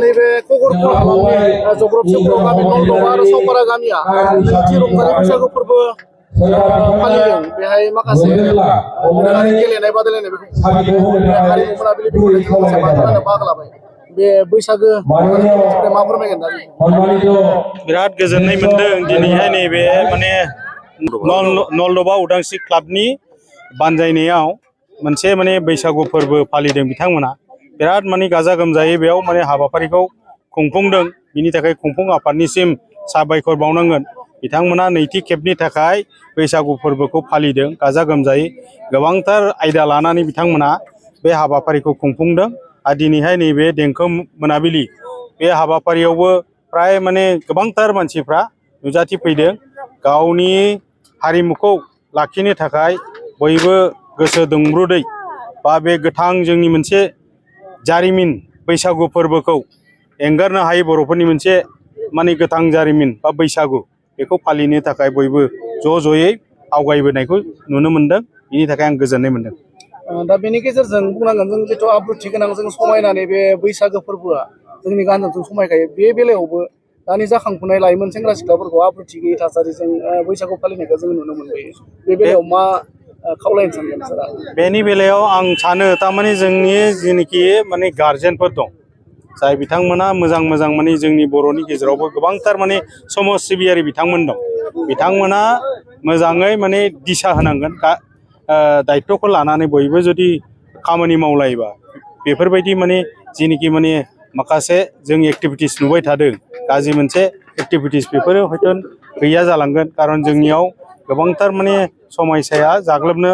नैबे कगरपुर हालामनि जग्रबसेपुर गामि नलदबा आरो सावपारा गामिया नैथि रंजालि बैसागु फोरबो फालिदों। बेहाय माखासे दोरोङारि गेलेनाय बादायलायनाय हारिमु मोनाबिलि बाहागो लाबाय। बे बैसागो मा फोरमायगोन दा? बिराद गोजोननाय मोनदों दिनैहाय नैबे माने नलदबा उदांस्रि क्लाबनि बानजायनायाव मोनसे माने बैसागु फोरबो फालिदों बिथांमोना। बिराद माने गाजा गोमजायै बेयाव माने हाबाफारिखौ खुंफुंदों। बिनि थाखाय खुंफुं आफादनिसिम साबायखर बावनांगोन। बिथांमोना नैथि खेबनि थाखाय बैसागु फोरबोखौ फालिदों गाजा गोमजायै। गोबांथार आयदा लानानै बिथांमोना बे हाबाफारिखौ खुंफुंदों। आरो दिनैहाय नैबे देंखो मोनाबिलि बे हाबाफारियावबो फ्राय माने गोबांथार मानसिफ्रा नुजाथिफैदों। गावनि हारिमुखौ लाखिनो थाखाय बयबो गोसो दुंब्रुदै बा बे गोथां जोंनि मोनसे जारिमिन बैसागु फोरबोखौ एंगारनो हायै बर'फोरनि मोनसे माने गोथां जारिमिन बा बैसागु बेखौ फालिनो थाखाय बयबो ज'यै आवगायबोनायखौ नुनो मोनदों। बिनि थाखाय आं गोजोननाय मोनदों। दा बेनि गेजेरजों बुंनांगोन जों जिथु आब्रुथि गोनां जों समायनानै बे बैसागो फोरबोआ जोंनि गानजों समायखायो। बे बेलायावबो दानि जाखांफुनाय लाइमोन सेंग्रा सिख्लाफोरखौ आब्रुथि गैयै थासारिजों बैसागु फालिनायखौ जों नुनो मोनबोयो। बे बेलायाव मा खावलायनो सानगोन नोंसोरा? बेनि बेलायाव आं सानो थारमाने जोंनि जेनोखि माने गारजेनफोर दं, जाय बिथांमोना मोजां माने जोंनि बर'नि गेजेरावबो गोबांथार माने समाज सिबियारि बिथांमोन दं। बिथांमोना मोजाङै माने दिशा होनांगोन। दायित्वखौ लानानै बयबो जुदि खामानि मावलायोबा बेफोरबायदि माने जेनोखि माने माखासे जों एक्टिभिटिस नुबाय थादों, गाज्रि मोनसे एक्टिभिटिस बेफोरो हयथ' गैया जालांगोन। खारन जोंनियाव गोबांथार माने समयसाया जाग्लोबनो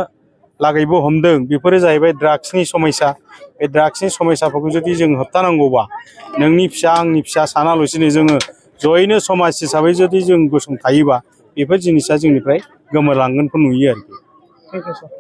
लागैबो हमदों। बेफोरो जाहैबाय ड्राग्सनि समयसा। बे ड्राग्सनि समयसाफोरखौ जुदि जों होबथानांगौबा नोंनि फिसा आंनि फिसा सानालासिनो जोङो जयैनो समाज हिसाबै जुदि जों गसंथायोबा बेफोर जिनिसा जोंनिफ्राय गोमोरलांगोनखौ नुयो आरोखि। Thank you sir.